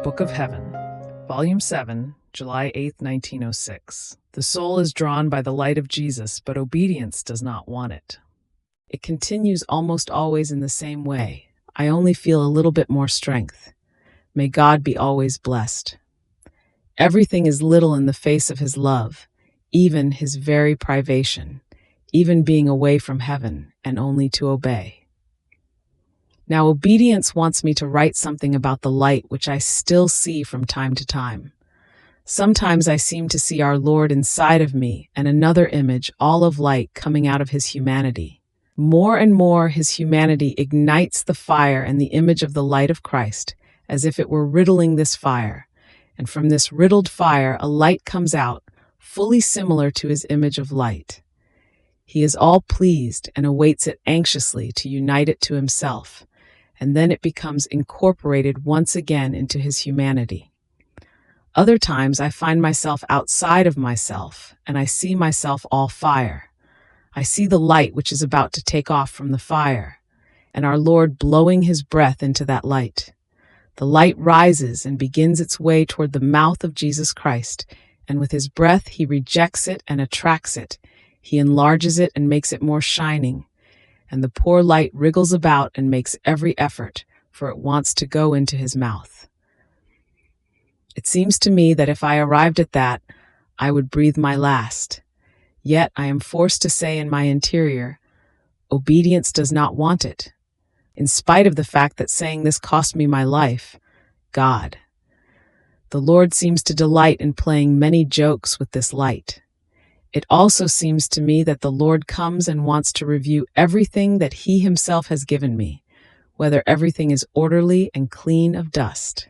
Book of Heaven, Volume 7, July 8, 1906. The soul is drawn by the light of Jesus, but obedience does not want it. It continues almost always in the same way. I only feel a little bit more strength. May God be always blessed. Everything is little in the face of his love, even his very privation, even being away from heaven and only to obey. Now, obedience wants me to write something about the light which I still see from time to time. Sometimes I seem to see our Lord inside of me and another image, all of light, coming out of his humanity. More and more, his humanity ignites the fire and the image of the light of Christ, as if it were riddling this fire. And from this riddled fire, a light comes out, fully similar to his image of light. He is all pleased and awaits it anxiously to unite it to himself, and then it becomes incorporated once again into his humanity. Other times I find myself outside of myself, and I see myself all fire. I see the light which is about to take off from the fire, and our Lord blowing his breath into that light. The light rises and begins its way toward the mouth of Jesus Christ, and with his breath he rejects it and attracts it. He enlarges it and makes it more shining, and the poor light wriggles about and makes every effort, for it wants to go into his mouth. It seems to me that if I arrived at that, I would breathe my last. Yet I am forced to say in my interior, obedience does not want it. In spite of the fact that saying this cost me my life, God. The Lord seems to delight in playing many jokes with this light. It also seems to me that the Lord comes and wants to review everything that he himself has given me, whether everything is orderly and clean of dust.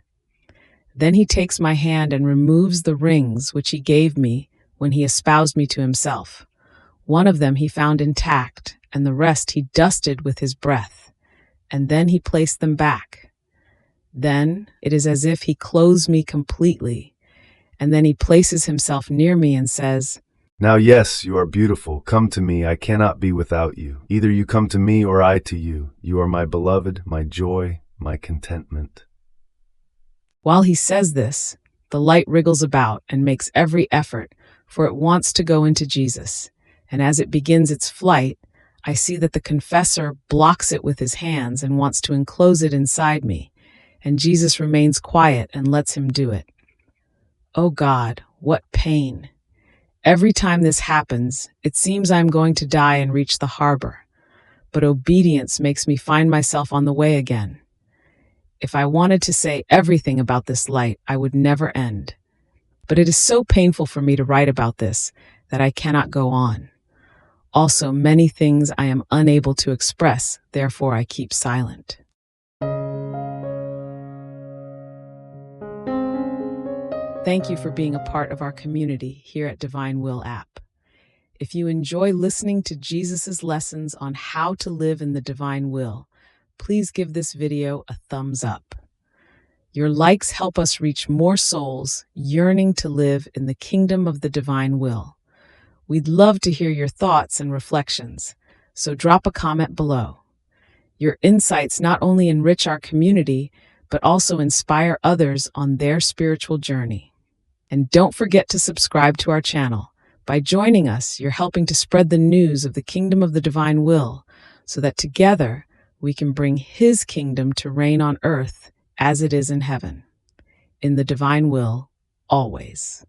Then he takes my hand and removes the rings which he gave me when he espoused me to himself. One of them he found intact, and the rest he dusted with his breath, and then he placed them back. Then it is as if he clothes me completely, and then he places himself near me and says, "Now yes, you are beautiful. Come to me. I cannot be without you. Either you come to me or I to you. You are my beloved, my joy, my contentment." While he says this, the light wriggles about and makes every effort, for it wants to go into Jesus. And as it begins its flight, I see that the confessor blocks it with his hands and wants to enclose it inside me, and Jesus remains quiet and lets him do it. Oh God, what pain! Every time this happens, it seems I'm going to die and reach the harbor, but obedience makes me find myself on the way again. If I wanted to say everything about this light, I would never end. But it is so painful for me to write about this that I cannot go on. Also, many things I am unable to express, therefore I keep silent. Thank you for being a part of our community here at Divine Will app. If you enjoy listening to Jesus' lessons on how to live in the divine will, please give this video a thumbs up. Your likes help us reach more souls yearning to live in the kingdom of the divine will. We'd love to hear your thoughts and reflections, so drop a comment below. Your insights not only enrich our community, but also inspire others on their spiritual journey. And don't forget to subscribe to our channel. By joining us, you're helping to spread the news of the kingdom of the divine will, so that together we can bring his kingdom to reign on earth as it is in heaven. In the divine will, always.